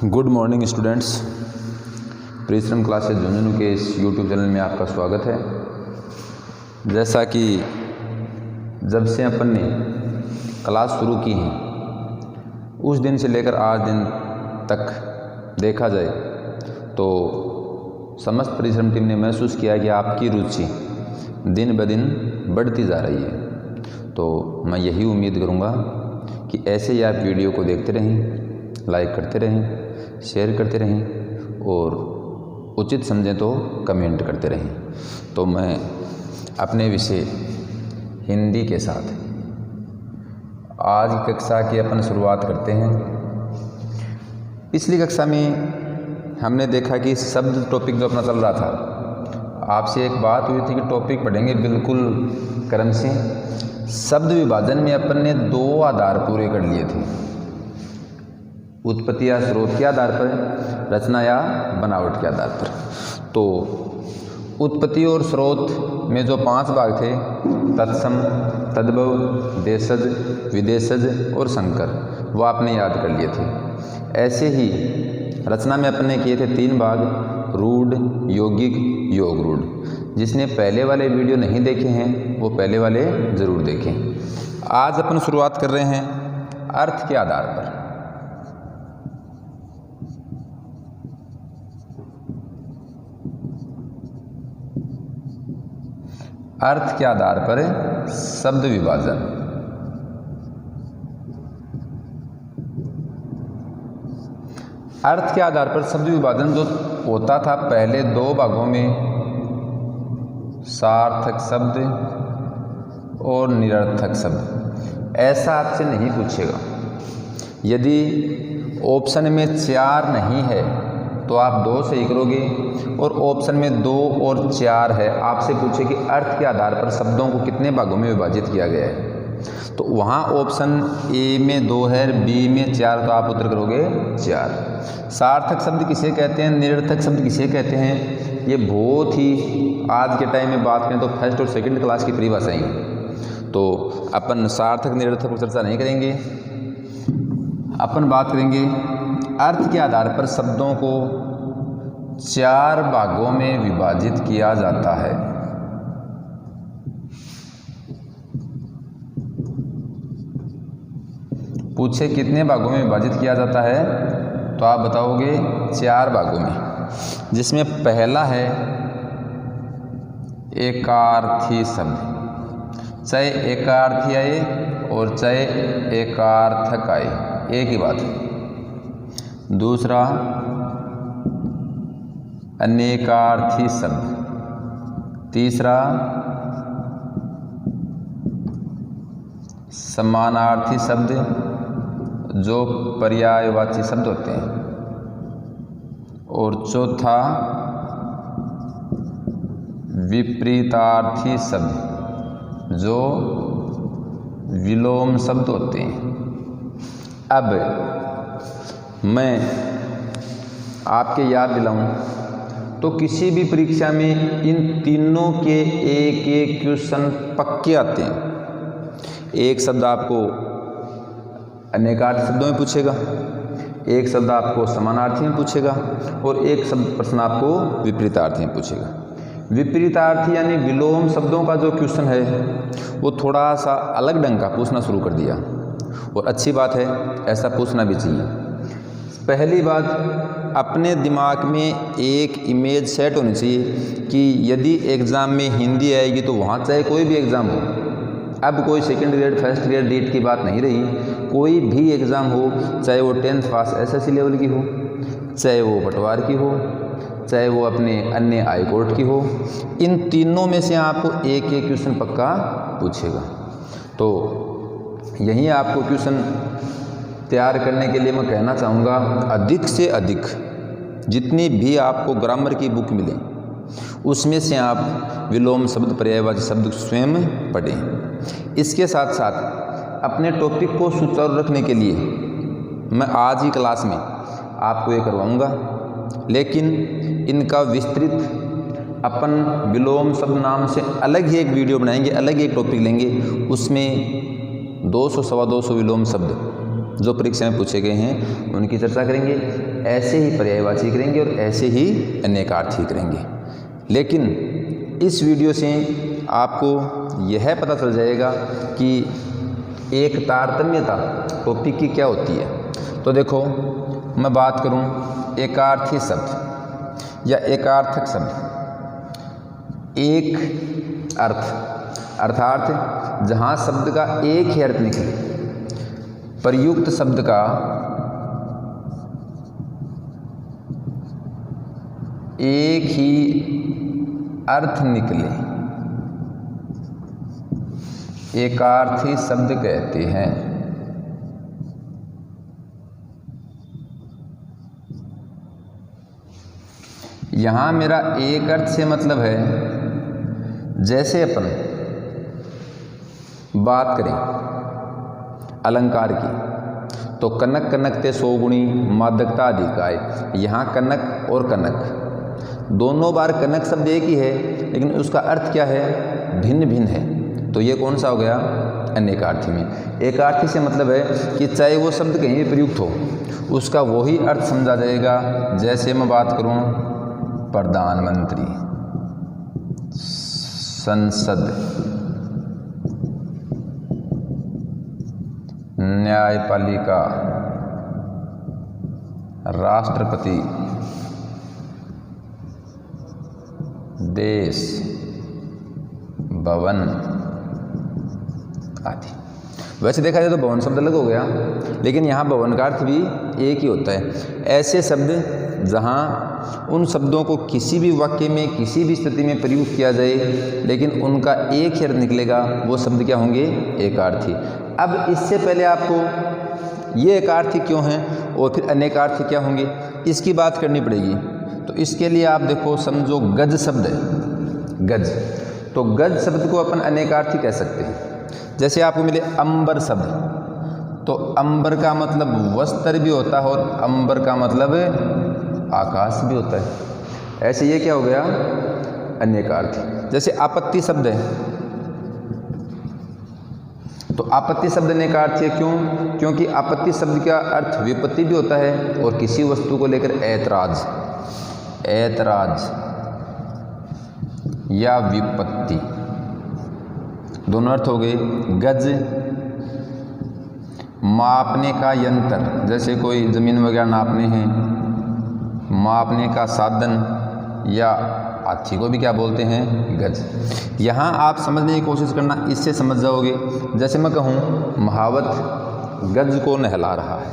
Good morning students. परिश्रम classes Jhunjhunu के इस यूट्यूब चैनल में आपका स्वागत है। जैसा कि जब से अपन ने क्लास शुरू की है उस दिन से लेकर आज दिन तक देखा जाए तो समस्त परिश्रम टीम ने महसूस किया कि आपकी रुचि दिन ब दिन बढ़ती जा रही है। तो मैं यही उम्मीद करूँगा कि ऐसे ही आप वीडियो को देखते रहें, लाइक करते रहें, शेयर करते रहें और उचित समझें तो कमेंट करते रहें। तो मैं अपने विषय हिंदी के साथ आज की कक्षा की अपन शुरुआत करते हैं। पिछली कक्षा में हमने देखा कि शब्द टॉपिक जो अपना चल रहा था, आपसे एक बात हुई थी कि टॉपिक पढ़ेंगे बिल्कुल क्रम से। शब्द विभाजन में अपन ने 2 आधार पूरे कर लिए थे, उत्पत्ति या स्रोत के आधार पर, रचना या बनावट के आधार पर। तो उत्पत्ति और स्रोत में जो 5 भाग थे, तत्सम, तद्भव, देशज, विदेशज और संकर, वो आपने याद कर लिए थे। ऐसे ही रचना में अपने किए थे 3 भाग, रूढ़, यौगिक, योग रूढ़। जिसने पहले वाले वीडियो नहीं देखे हैं वो पहले वाले ज़रूर देखें। आज अपन शुरुआत कर रहे हैं अर्थ के आधार पर। अर्थ के आधार पर शब्द विभाजन। अर्थ के आधार पर शब्द विभाजन जो होता था पहले 2 भागों में, सार्थक शब्द और निरर्थक शब्द। ऐसा आपसे नहीं पूछेगा। यदि ऑप्शन में 4 नहीं है तो आप 2 सही करोगे, और ऑप्शन में 2 और 4 है, आपसे पूछे कि अर्थ के आधार पर शब्दों को कितने भागों में विभाजित किया गया है, तो वहाँ ऑप्शन ए में 2 है, बी में 4, तो आप उत्तर करोगे 4। सार्थक शब्द किसे कहते हैं, निरर्थक शब्द किसे कहते हैं, ये बहुत ही आज के टाइम में बात करें तो फर्स्ट और सेकंड क्लास की परिभाषाएं हैं। तो अपन सार्थक निरर्थक पर चर्चा नहीं करेंगे, अपन बात करेंगे अर्थ के आधार पर शब्दों को 4 भागों में विभाजित किया जाता है। पूछे कितने भागों में विभाजित किया जाता है तो आप बताओगे 4 भागों में, जिसमें पहला है एकार्थी शब्द। चाहे एकार्थी आए और चाहे एकार्थक आए, एक ही बात है। दूसरा अनेकार्थी शब्द। तीसरा समानार्थी शब्द जो पर्यायवाची शब्द होते हैं, और चौथा विपरीतार्थी शब्द जो विलोम शब्द होते हैं। अब मैं आपके याद दिलाऊं तो किसी भी परीक्षा में इन तीनों के एक क्वेश्चन पक्के आते हैं। एक शब्द आपको अनेकार्थी शब्दों में पूछेगा, एक शब्द आपको समानार्थी में पूछेगा, और एक शब्द प्रश्न आपको विपरीतार्थी में पूछेगा। विपरीतार्थी यानी विलोम शब्दों का जो क्वेश्चन है वो थोड़ा सा अलग ढंग का पूछना शुरू कर दिया, और अच्छी बात है, ऐसा पूछना भी चाहिए। पहली बात, अपने दिमाग में एक इमेज सेट होनी चाहिए कि यदि एग्ज़ाम में हिंदी आएगी तो वहाँ चाहे कोई भी एग्ज़ाम हो, अब कोई सेकंड ग्रेड, फर्स्ट ग्रेड, डीट की बात नहीं रही, कोई भी एग्ज़ाम हो, चाहे वो 10th पास SSC लेवल की हो, चाहे वो पटवार की हो, चाहे वो अपने अन्य हाई कोर्ट की हो, इन तीनों में से आपको एक क्वेश्चन पक्का पूछेगा। तो यही आपको क्वेश्चन तैयार करने के लिए मैं कहना चाहूँगा, अधिक से अधिक जितनी भी आपको ग्रामर की बुक मिले उसमें से आप विलोम शब्द, पर्यायवाची शब्द स्वयं पढ़ें। इसके साथ साथ अपने टॉपिक को सुचारू रखने के लिए मैं आज ही क्लास में आपको ये करवाऊँगा, लेकिन इनका विस्तृत अपन विलोम शब्द नाम से अलग ही एक वीडियो बनाएंगे, अलग ही एक टॉपिक लेंगे, उसमें 200 सवा 200 विलोम शब्द जो परीक्षा में पूछे गए हैं उनकी चर्चा करेंगे, ऐसे ही पर्यायवाची करेंगे और ऐसे ही अनेकार्थी करेंगे। लेकिन इस वीडियो से आपको यह पता चल जाएगा कि एक तारतम्यता टॉपिक की क्या होती है। तो देखो, मैं बात करूं एकार्थी शब्द या एकार्थक शब्द, एक अर्थ अर्थात जहां शब्द का एक ही अर्थ निकले, प्रयुक्त शब्द का एक ही अर्थ निकले, एकार्थी शब्द कहते हैं। यहां मेरा एक अर्थ से मतलब है, जैसे अपन बात करें अलंकार की तो कनक कनकते 100 गुणी मादकता अधिकाय, यहाँ कनक और कनक दोनों बार कनक शब्द एक ही है, लेकिन उसका अर्थ क्या है, भिन्न भिन्न है। तो ये कौन सा हो गया, अनेकार्थी में। एकार्थी से मतलब है कि चाहे वो शब्द कहीं भी प्रयुक्त हो, उसका वही अर्थ समझा जाएगा। जैसे मैं बात करूं प्रधानमंत्री, संसद, न्यायपालिका, राष्ट्रपति, देश, भवन आदि। वैसे देखा जाए तो भवन शब्द अलग हो गया, लेकिन यहाँ भवन का अर्थ भी एक ही होता है। ऐसे शब्द जहाँ उन शब्दों को किसी भी वाक्य में किसी भी स्थिति में प्रयुक्त किया जाए, लेकिन उनका एक ही अर्थ निकलेगा, वो शब्द क्या होंगे, एकार्थी। अब इससे पहले आपको ये एकार्थी क्यों हैं और फिर अनेकार्थी क्या होंगे, इसकी बात करनी पड़ेगी। तो इसके लिए आप देखो, समझो गज शब्द है, गज, तो गज शब्द को अपन अनेकार्थी कह सकते हैं। जैसे आपको मिले अंबर शब्द, तो अंबर का मतलब वस्त्र भी होता है और अंबर का मतलब आकाश भी होता है। ऐसे ये क्या हो गया, अनेकार्थी। जैसे आपत्ति शब्द है, तो आपत्ति शब्द अनेकार्थी है। क्यों, क्योंकि आपत्ति शब्द का अर्थ विपत्ति भी होता है और किसी वस्तु को लेकर ऐतराज, ऐतराज या विपत्ति, दोनों अर्थ हो गए। गज मापने का यंत्र, जैसे कोई ज़मीन वगैरह नापने हैं, मापने का साधन, या हाथी को भी क्या बोलते हैं, गज। यहाँ आप समझने की कोशिश करना, इससे समझ जाओगे। जैसे मैं कहूँ महावत गज को नहला रहा है,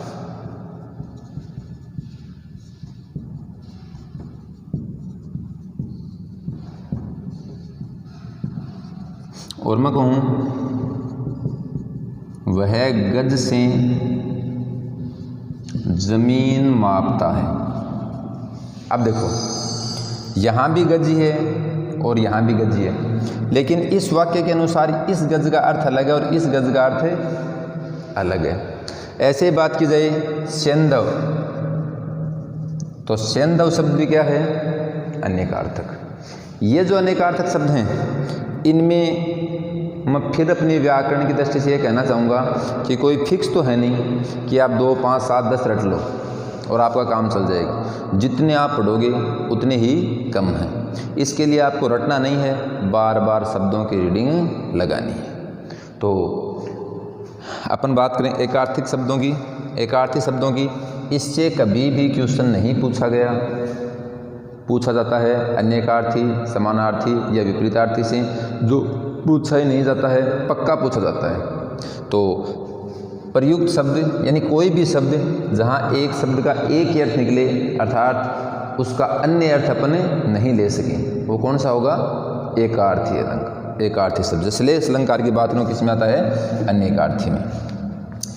और मैं कहूँ वह गज से जमीन मापता है। अब देखो, यहाँ भी गज ही है और यहाँ भी गज ही है, लेकिन इस वाक्य के अनुसार इस गज का अर्थ अलग है और इस गज का अर्थ अलग है। ऐसे बात की जाए सेंधव, तो सेंधव शब्द भी क्या है, अनेकार्थक। ये जो अनेकार्थक शब्द हैं, इनमें मैं फिर अपनी व्याकरण की दृष्टि से ये कहना चाहूँगा कि कोई फिक्स तो है नहीं कि आप 2, 5, 7, 10 रट लो और आपका काम चल जाएगा। जितने आप पढ़ोगे उतने ही कम हैं। इसके लिए आपको रटना नहीं है, बार बार शब्दों की रीडिंग लगानी है। तो अपन बात करें एकार्थिक शब्दों की, एकार्थी शब्दों की, इससे कभी भी क्वेश्चन नहीं पूछा गया। पूछा जाता है अनेकार्थी, समानार्थी या विपरीतार्थी से, जो पूछा ही नहीं जाता है, पक्का पूछा जाता है। तो प्रयुक्त शब्द यानी कोई भी शब्द जहाँ एक शब्द का एक ही अर्थ निकले, अर्थात उसका अन्य अर्थ अपन नहीं ले सकें, वो कौन सा होगा, एकार्थी अलंकार, एकार्थी शब्द। श्लेष अलंकार की बात किस में आता है, अनेकार्थी में।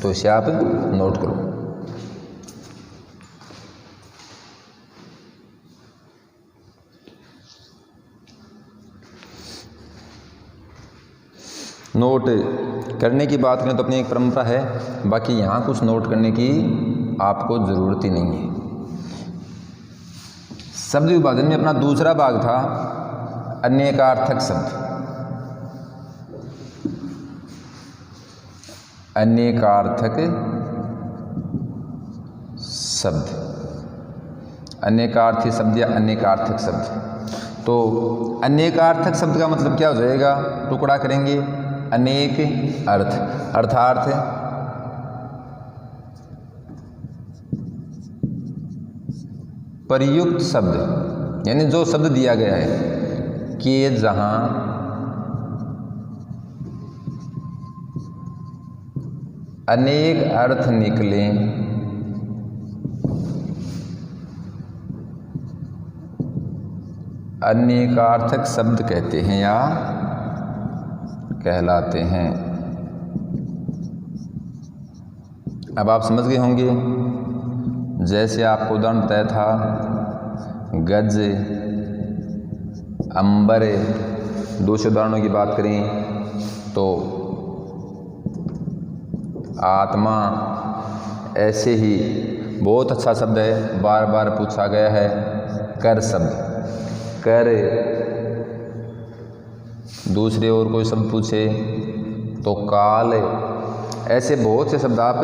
तो इसे आप नोट करो। नोट करने की बात करें तो अपनी एक परंपरा है, बाकी यहाँ कुछ नोट करने की आपको ज़रूरत ही नहीं है। शब्द विभाजन में अपना दूसरा भाग था अनेकार्थक शब्द। अनेकार्थक शब्द, अनेकार्थी शब्द या अनेकार्थक शब्द। तो अनेकार्थक शब्द का मतलब क्या हो जाएगा, टुकड़ा करेंगे अनेक अर्थ, अर्थार्थ प्रयुक्त शब्द, यानी जो शब्द दिया गया है कि जहां अनेक अर्थ निकले अनेकार्थक शब्द कहते हैं या कहलाते हैं। अब आप समझ गए होंगे, जैसे आपको उदाहरण बताया था गज, अंबर। दूसरे उदाहरणों की बात करें तो आत्मा, ऐसे ही बहुत अच्छा शब्द है, बार बार पूछा गया है कर शब्द, कर। दूसरे और कोई शब्द पूछे तो काल। ऐसे बहुत से शब्द आप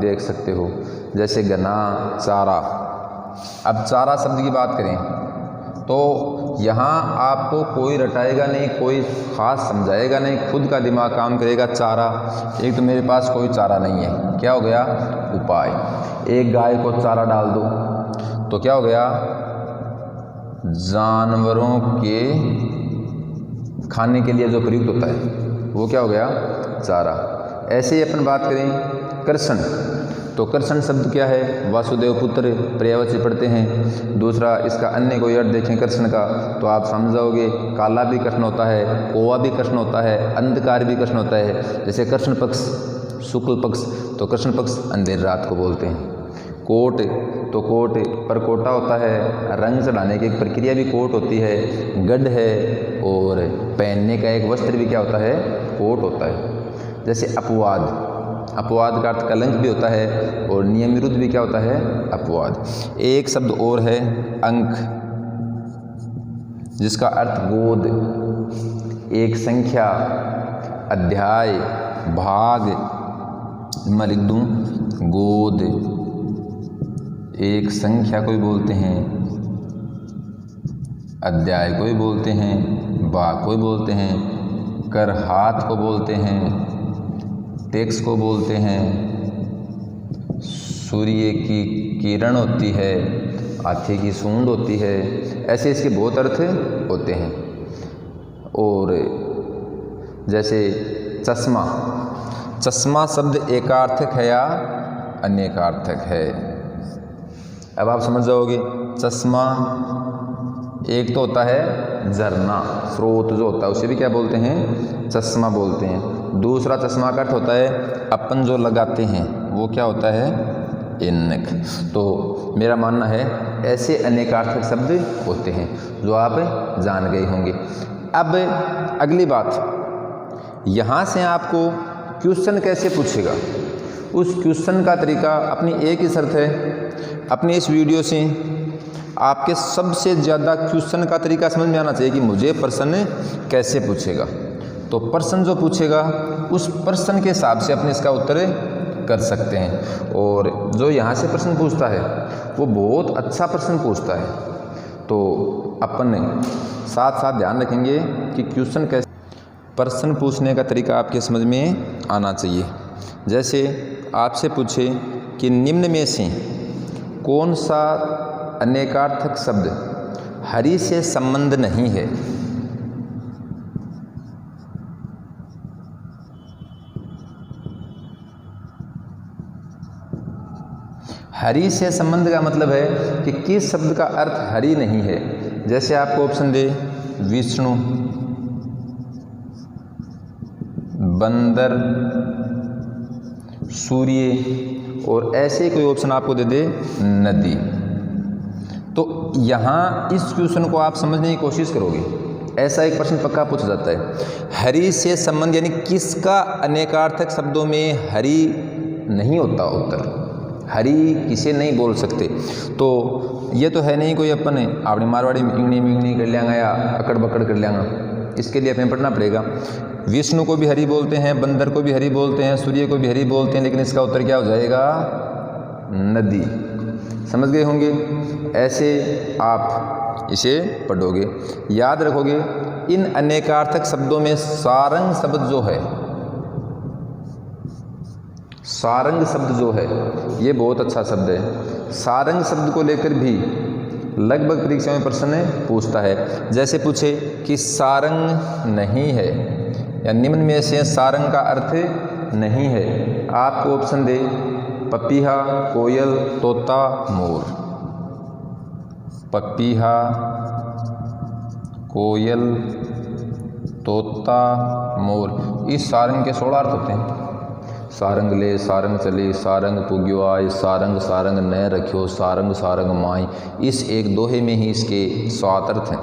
देख सकते हो, जैसे गना, चारा। अब चारा शब्द की बात करें तो यहाँ आपको कोई रटाएगा नहीं, कोई ख़ास समझाएगा नहीं, खुद का दिमाग काम करेगा। चारा, एक तो मेरे पास कोई चारा नहीं है, क्या हो गया उपाय। एक गाय को चारा डाल दो तो क्या हो गया, जानवरों के खाने के लिए जो प्रयुक्त होता है वो क्या हो गया, चारा। ऐसे ही अपन बात करें कृष्ण, तो कृष्ण शब्द क्या है, वासुदेव पुत्र, पर्यायवाची पढ़ते हैं। दूसरा इसका अन्य कोई अर्थ देखें कृष्ण का तो आप समझ जाओगे, काला भी कृष्ण होता है, कोवा भी कृष्ण होता है, अंधकार भी कृष्ण होता है। जैसे कृष्ण पक्ष, शुक्ल पक्ष, तो कृष्ण पक्ष अंधेर रात को बोलते हैं। कोट, तो कोट पर कोटा होता है, रंग चढ़ाने की एक प्रक्रिया भी कोट होती है। गढ़ है, और पहनने का एक वस्त्र भी क्या होता है, कोट होता है। जैसे अपवाद, अपवाद का अर्थ कलंक भी होता है, और नियम विरुद्ध भी क्या होता है, अपवाद। एक शब्द और है अंक, जिसका अर्थ गोद, एक संख्या, अध्याय, भाग। मैं लिख दूं गोद, एक संख्या को भी बोलते हैं, अध्याय को भी बोलते हैं, भाग को भी बोलते हैं, कर हाथ को बोलते हैं, टैक्स को बोलते हैं, सूर्य की किरण होती है, हाथी की सूंड होती है। ऐसे इसके बहुत अर्थ होते हैं। और जैसे चश्मा, चश्मा शब्द एकार्थक है या अनेकार्थक है। अब आप समझ जाओगे, चश्मा एक तो होता है झरना, स्रोत जो होता है उसे भी क्या बोलते हैं, चश्मा बोलते हैं। दूसरा चश्मा का अर्थ होता है अपन जो लगाते हैं वो क्या होता है, ऐनक। तो मेरा मानना है ऐसे अनेकार्थक शब्द होते हैं जो आप जान गए होंगे। अब अगली बात, यहाँ से आपको क्वेश्चन कैसे पूछेगा, उस क्वेश्चन का तरीका अपनी एक ही शर्त है, अपनी इस वीडियो से आपके सबसे ज़्यादा क्वेश्चन का तरीका समझ में आना चाहिए कि मुझे प्रश्न कैसे पूछेगा। तो प्रश्न जो पूछेगा उस प्रश्न के हिसाब से अपने इसका उत्तर कर सकते हैं। और जो यहाँ से प्रश्न पूछता है वो बहुत अच्छा प्रश्न पूछता है, तो अपन साथ साथ ध्यान रखेंगे कि क्वेश्चन कैसे, प्रश्न पूछने का तरीका आपके समझ में आना चाहिए। जैसे आपसे पूछे कि निम्न में से कौन सा अनेकार्थक शब्द हरि से संबंध नहीं है। हरि से संबंध का मतलब है कि किस शब्द का अर्थ हरि नहीं है। जैसे आपको ऑप्शन दे विष्णु, बंदर, सूर्य, और ऐसे कोई ऑप्शन आपको दे दे नदी, तो यहाँ इस क्वेश्चन को आप समझने की कोशिश करोगे, ऐसा एक प्रश्न पक्का पूछा जाता है। हरि से संबंध यानी किसका अनेकार्थक शब्दों में हरि नहीं होता, उत्तर हरि किसे नहीं बोल सकते। तो ये तो है नहीं कोई अपन अपनी मारवाड़ी इंगनी कर लेंगे या अकड़ बकड़ कर लेंगे, इसके लिए हमें पढ़ना पड़ेगा। विष्णु को भी हरि बोलते हैं, बंदर को भी हरि बोलते हैं, सूर्य को भी हरि बोलते हैं, लेकिन इसका उत्तर क्या हो जाएगा, नदी। समझ गए होंगे। ऐसे आप इसे पढ़ोगे, याद रखोगे। इन अनेकार्थक शब्दों में सारंग शब्द जो है, सारंग शब्द जो है ये बहुत अच्छा शब्द है। सारंग शब्द को लेकर भी लगभग परीक्षा में प्रश्न पूछता है। जैसे पूछे कि सारंग नहीं है या निम्न में से सारंग का अर्थ नहीं है, आपको ऑप्शन दे पपीहा, कोयल, तोता, मोर। पपीहा, कोयल, तोता, मोर, इस सारंग के 16 अर्थ होते हैं। सारंग ले, सारंग चले, सारंग पुग्यो आय, सारंग सारंग न रखियो, सारंग सारंग माई। इस एक दोहे में ही इसके 7 अर्थ हैं।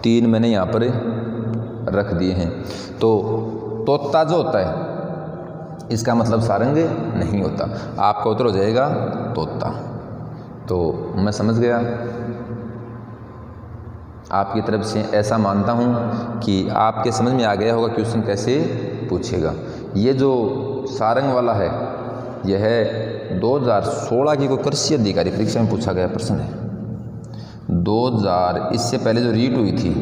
3 मैंने यहाँ पर रख दिए हैं। तो तोता जो होता है इसका मतलब सारंग नहीं होता। आपका उत्तर हो जाएगा तोता। तो मैं समझ गया, आपकी तरफ से ऐसा मानता हूँ कि आपके समझ में आ गया होगा क्वेश्चन कैसे पूछेगा। ये जो सारंग वाला है यह 2016 की कोई कृषि अधिकारी परीक्षा में पूछा गया प्रश्न है। 2000 इससे पहले जो रीट हुई थी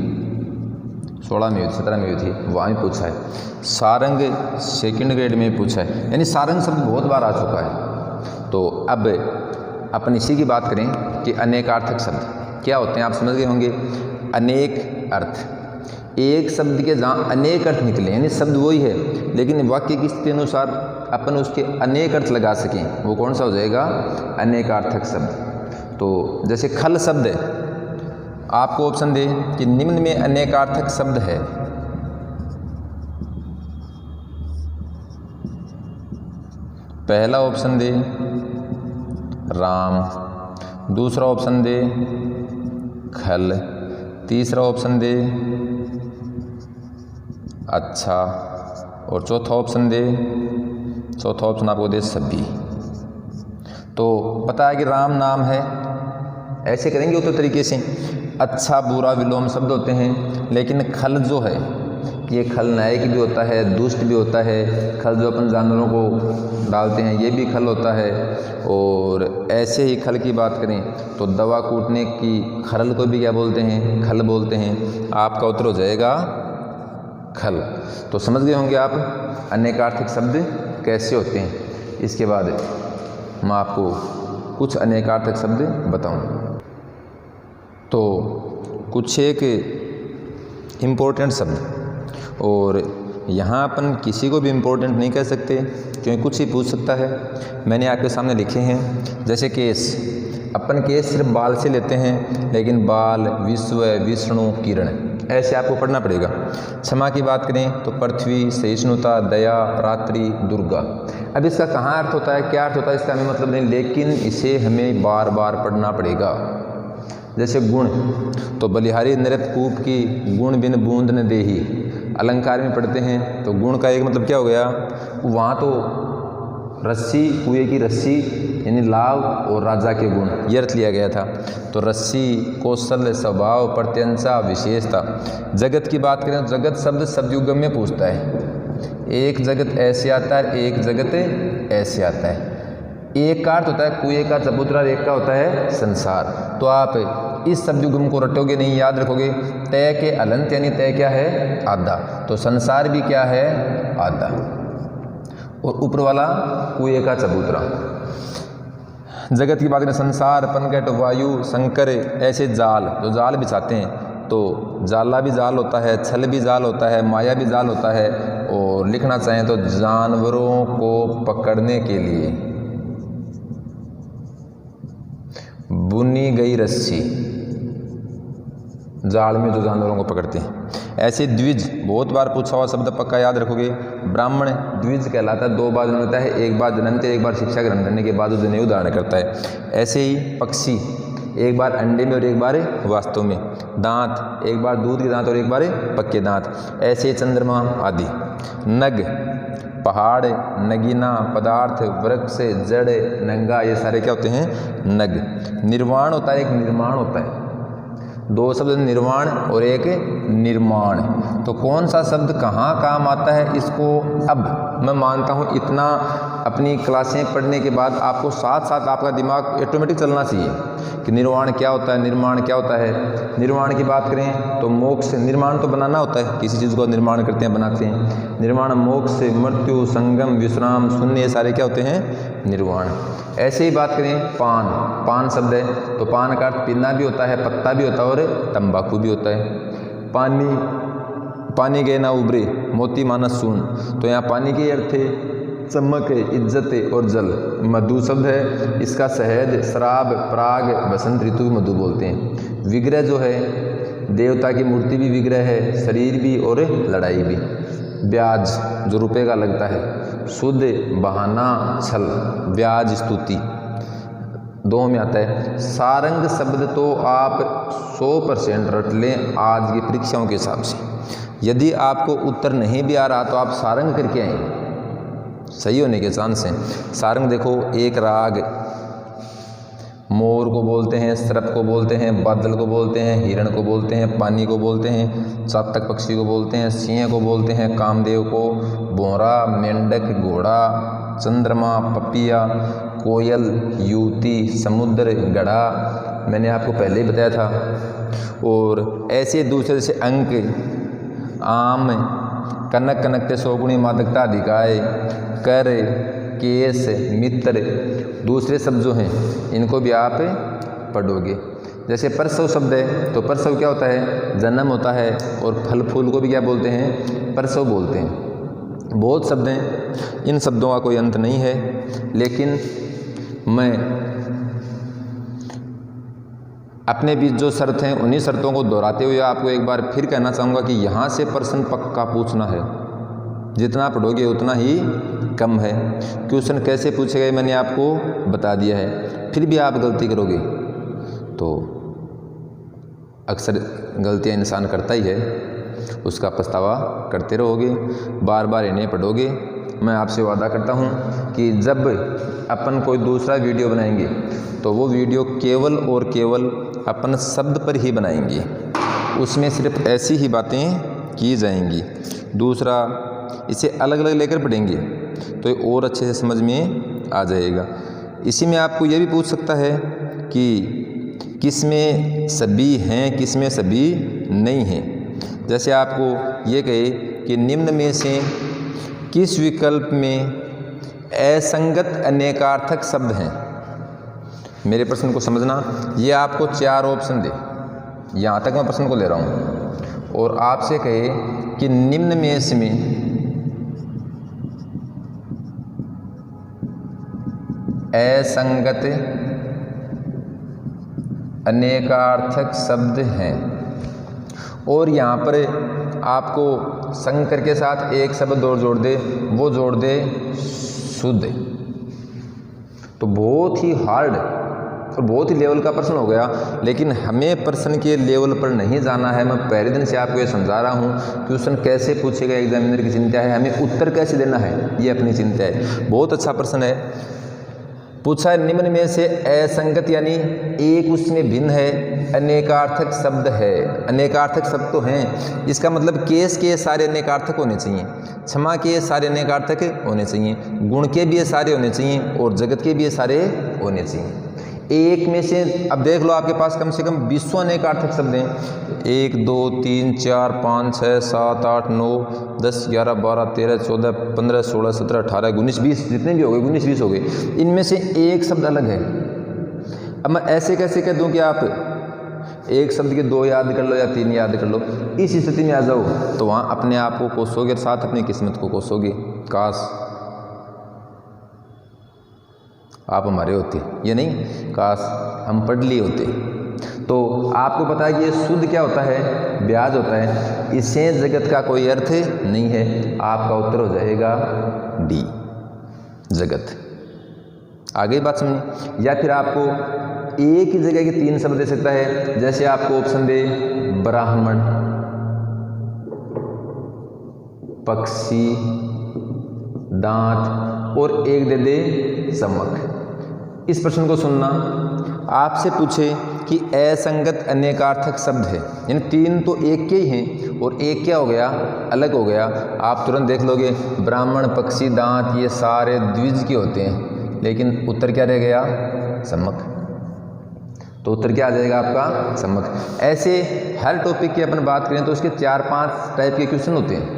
16 में हुई, 17 में हुई थी, वहाँ भी पूछा है। सारंग सेकंड ग्रेड में पूछा है, यानी सारंग शब्द बहुत बार आ चुका है। तो अब अपन इसी की बात करें कि अनेकार्थक शब्द क्या होते हैं। आप समझ गए होंगे। अनेक अर्थ, एक शब्द के जहाँ अनेक अर्थ निकले, यानी शब्द वही है लेकिन वाक्य की स्थिति अनुसार अपन उसके अनेक अर्थ लगा सकें, वो कौन सा हो जाएगा? अनेकार्थक शब्द। तो जैसे खल शब्द है, आपको ऑप्शन दे कि निम्न में अनेकार्थक शब्द है। पहला ऑप्शन दे राम, दूसरा ऑप्शन दे खल, तीसरा ऑप्शन दे अच्छा, और चौथा ऑप्शन दे, चौथा ऑप्शन आपको दे सभी। तो पता है कि राम नाम है, ऐसे करेंगे उस तरीके से। अच्छा बुरा विलोम शब्द होते हैं, लेकिन खल जो है ये खलनायक भी होता है, दुष्ट भी होता है। खल जो अपन जानवरों को डालते हैं ये भी खल होता है। और ऐसे ही खल की बात करें तो दवा कूटने की खरल को भी क्या बोलते हैं? खल बोलते हैं। आपका उत्तर हो जाएगा खल। तो समझ गए होंगे आप अनेकार्थक शब्द कैसे होते हैं। इसके बाद मैं आपको कुछ अनेकार्थक शब्द बताऊं। तो कुछ एक इम्पोर्टेंट शब्द, और यहाँ अपन किसी को भी इम्पोर्टेंट नहीं कह सकते क्योंकि कुछ ही पूछ सकता है। मैंने आपके सामने लिखे हैं। जैसे केस, अपन केस सिर्फ बाल से लेते हैं, लेकिन बाल, विश्व, विष्णु, किरण, ऐसे आपको पढ़ना पड़ेगा। क्षमा की बात करें तो पृथ्वी, सहिष्णुता, दया, रात्रि, दुर्गा। अब इसका कहाँ अर्थ होता है, क्या अर्थ होता है, इसका हमें मतलब नहीं, लेकिन इसे हमें बार बार पढ़ना पड़ेगा। जैसे गुण, तो बलिहारी नृत्य कूप की गुण बिन बूंद न देही, अलंकार में पढ़ते हैं। तो गुण का एक मतलब क्या हो गया, वहाँ तो रस्सी, कुएं की रस्सी यानी लाभ और राजा के गुण, ये अर्थ लिया गया था। तो रस्सी, कौशल, स्वभाव, प्रत्यंशा, विशेषता। जगत की बात करें तो जगत शब्द सतयुगम में पूछता है। एक जगत ऐसे आता है, एक जगत ऐसे आता है। एक का अर्थ होता है कुएं का चबूतरा, एक का होता है संसार। तो आप इस शब्दयुगम को रटोगे नहीं, याद रखोगे। तय के अलंत यानी तय क्या है? आधा। तो संसार भी क्या है? आधा। और ऊपर वाला कुएं का चबूतरा। जगत की बात करें, संसार, पनघट, वायु, शंकर, ऐसे जाल, जो जाल बिछाते हैं। तो जाला भी जाल होता है, छल भी जाल होता है, माया भी जाल होता है। और लिखना चाहें तो जानवरों को पकड़ने के लिए बुनी गई रस्सी, जाल में जो जानवरों को पकड़ते हैं। ऐसे द्विज, बहुत बार पूछा हुआ शब्द, पक्का याद रखोगे। ब्राह्मण द्विज कहलाता है, 2 बार जन्म होता है, एक बार जन्मते, एक बार शिक्षा ग्रहण करने के बाद जनेऊ धारण करता है। ऐसे ही पक्षी, एक बार अंडे में और एक बार वास्तव में। दांत, एक बार दूध के दांत और एक बार पक्के दांत। ऐसे चंद्रमा आदि। नग, पहाड़, नगीना, पदार्थ, वृक्ष, जड़, नंगा, ये सारे क्या होते हैं? नग। निर्वाण होता है, एक निर्माण होता है। दो शब्द निर्वाण और एक निर्माण। तो कौन सा शब्द कहाँ काम आता है, इसको अब मैं मानता हूँ इतना अपनी क्लासें पढ़ने के बाद आपको साथ साथ आपका दिमाग ऑटोमेटिक चलना चाहिए कि निर्वाण क्या होता है, निर्माण क्या होता है। निर्माण की बात करें तो मोक्ष, निर्माण तो बनाना होता है, किसी चीज़ को निर्माण करते हैं, बनाते हैं। निर्माण मोक्ष, मृत्यु, संगम, विश्राम, शून्य, ये सारे क्या होते हैं, निर्वाण। ऐसे ही बात करें पान, पान शब्द है तो पान का अर्थ पीना भी होता है, पत्ता भी होता है और तंबाकू भी होता है। पानी, पानी गए ना उभरे, मोती मानस सून, तो यहाँ पानी के अर्थ है चमक है, इज्जत है और जल। मधु शब्द है, इसका शहद, शराब, पराग, बसंत ऋतु भी मधु बोलते हैं। विग्रह जो है, देवता की मूर्ति भी विग्रह है, शरीर भी और लड़ाई भी। ब्याज जो रुपए का लगता है, शुद्ध, बहाना, छल, ब्याज, स्तुति, दो में आता है। सारंग शब्द तो आप 100% रट लें आज की परीक्षाओं के हिसाब से। यदि आपको उत्तर नहीं भी आ रहा तो आप सारंग करके आएँ, सही होने के चांस हैं। सारंग देखो, एक राग, मोर को बोलते हैं, सरप को बोलते हैं, बादल को बोलते हैं, हिरण को बोलते हैं, पानी को बोलते हैं, चातक पक्षी को बोलते हैं, सिंह को बोलते हैं, कामदेव को, भौरा, मेंढक, घोड़ा, चंद्रमा, पपिया, कोयल, युवती, समुद्र, गड़ा, मैंने आपको पहले ही बताया था। और ऐसे दूसरे से अंक, आम, कनक, कनकते सौगुणी, मादकता, अधिकाय, कर, केस, मित्र, दूसरे शब्द जो हैं इनको भी आप पढ़ोगे। जैसे परसव शब्द है तो परसव क्या होता है, जन्म होता है, और फल फूल को भी क्या बोलते हैं, परसव बोलते हैं। बहुत शब्द हैं, इन शब्दों का कोई अंत नहीं है, लेकिन मैं अपने बीच जो शर्त हैं उन्हीं शर्तों को दोहराते हुए आपको एक बार फिर कहना चाहूँगा कि यहाँ से प्रश्न पक्का पूछना है, जितना पढ़ोगे उतना ही कम है। क्वेश्चन कैसे पूछे गए मैंने आपको बता दिया है, फिर भी आप गलती करोगे तो अक्सर गलतियाँ इंसान करता ही है, उसका पछतावा करते रहोगे, बार बार इन्हें पढ़ोगे। मैं आपसे वादा करता हूँ कि जब अपन कोई दूसरा वीडियो बनाएंगे तो वो वीडियो केवल और केवल अपन शब्द पर ही बनाएंगे, उसमें सिर्फ ऐसी ही बातें की जाएंगी। दूसरा, इसे अलग अलग लेकर पढ़ेंगे तो ये और अच्छे से समझ में आ जाएगा। इसी में आपको ये भी पूछ सकता है कि किस में सभी हैं, किस में सभी नहीं हैं। जैसे आपको ये कहे कि निम्न में से किस विकल्प में असंगत अनेकार्थक शब्द हैं। मेरे प्रश्न को समझना, ये आपको 4 ऑप्शन दे, यहाँ तक मैं प्रश्न को ले रहा हूँ, और आपसे कहे कि निम्न में से असंगत अनेकार्थक शब्द हैं, और यहाँ पर आपको संकर के साथ एक शब्द और जोड़ दे, वो जोड़ दे शुद्ध। तो बहुत ही हार्ड और बहुत ही लेवल का प्रश्न हो गया, लेकिन हमें प्रश्न के लेवल पर नहीं जाना है। मैं पहले दिन से आपको ये समझा रहा हूँ, क्वेश्चन कैसे पूछेगा एग्जामिनर की चिंता है, हमें उत्तर कैसे देना है ये अपनी चिंता है। बहुत अच्छा प्रश्न है, पूछा है निम्न में से असंगत यानी एक उसमें भिन्न है, अनेकार्थक शब्द है। अनेकार्थक शब्द तो हैं, इसका मतलब केस के सारे अनेकार्थक होने चाहिए, क्षमा के सारे अनेकार्थक होने चाहिए, गुण के भी सारे होने चाहिए, और जगत के भी सारे होने चाहिए। एक में से अब देख लो, आपके पास कम से कम 20 अनेकार्थक शब्द हैं। 1 2 3 4 5 6 7 8 9 10 11 12 13 14 15 16 17 18 19 20, जितने भी हो गए 19 20 हो गए। इनमें से एक शब्द अलग है। अब मैं ऐसे कैसे कह दूं कि आप एक शब्द के 2 याद कर लो या 3 याद कर लो, इस स्थिति में आ जाओ तो वहाँ अपने आप को कोसोगे, साथ अपनी किस्मत को कोसोगे। काश आप हमारे होते, ये नहीं, काश हम पढ़ लिए होते। तो आपको पता है कि ये शुद्ध क्या होता है, ब्याज होता है, इससे जगत का कोई अर्थ नहीं है। आपका उत्तर हो जाएगा डी, जगत। आगे बात समझिए। या फिर आपको एक ही जगह के 3 शब्द दे सकता है, जैसे आपको ऑप्शन दे ब्राह्मण, पक्षी, दांत, और एक दे दे चमक। इस प्रश्न को सुनना, आपसे पूछे कि असंगत अनेकार्थक शब्द है, यानी तीन तो एक के ही हैं और एक क्या हो गया, अलग हो गया, आप तुरंत देख लोगे ब्राह्मण, पक्षी, दांत ये सारे द्विज के होते हैं, लेकिन उत्तर क्या रह गया, सम्मक। तो उत्तर क्या आ जाएगा आपका, सम्मक। ऐसे हर टॉपिक की अपन बात करें तो उसके 4-5 टाइप के क्वेश्चन होते हैं,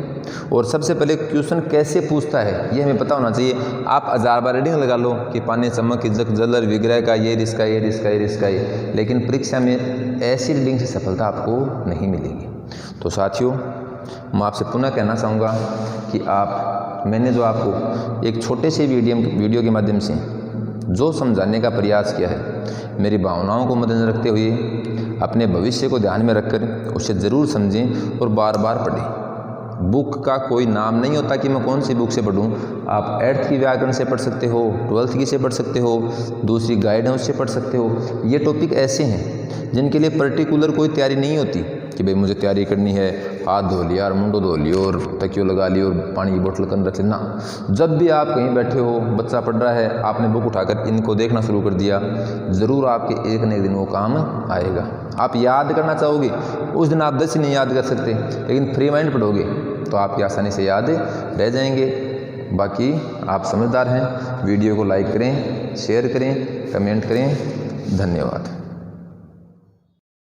और सबसे पहले क्वेश्चन कैसे पूछता है ये हमें पता होना चाहिए। आप 1000 बार रीडिंग लगा लो कि पानी, चमक, इज्जत, जलर, विग्रह का ये रिस्का, ये रिस्का, ये रिस्का, ये, लेकिन परीक्षा में ऐसी रीडिंग से सफलता आपको नहीं मिलेगी। तो साथियों, मैं आपसे पुनः कहना चाहूँगा कि मैंने जो आपको एक छोटे से वीडियो के माध्यम से जो समझाने का प्रयास किया है, मेरी भावनाओं को मद्देनजर रखते हुए अपने भविष्य को ध्यान में रखकर उसे ज़रूर समझें और बार बार पढ़ें। बुक का कोई नाम नहीं होता कि मैं कौन सी बुक से पढूं। आप 8th की व्याकरण से पढ़ सकते हो, 12th की से पढ़ सकते हो, दूसरी गाइड है उससे पढ़ सकते हो। ये टॉपिक ऐसे हैं जिनके लिए पर्टिकुलर कोई तैयारी नहीं होती कि भाई मुझे तैयारी करनी है, हाथ धो लिया और मुंडो धो लिया और तकियो लगा लिया और पानी की बोतल के अंदर रख लेना। जब भी आप कहीं बैठे हो, बच्चा पढ़ रहा है, आपने बुक उठाकर इनको देखना शुरू कर दिया, ज़रूर आपके एक न एक दिन वो काम आएगा। आप याद करना चाहोगे, उस दिन आप 10 ही नहीं याद कर सकते, लेकिन फ्री माइंड पढ़ोगे तो आपकी आसानी से याद रह जाएंगे। बाकी आप समझदार हैं। वीडियो को लाइक करें, शेयर करें, कमेंट करें। धन्यवाद।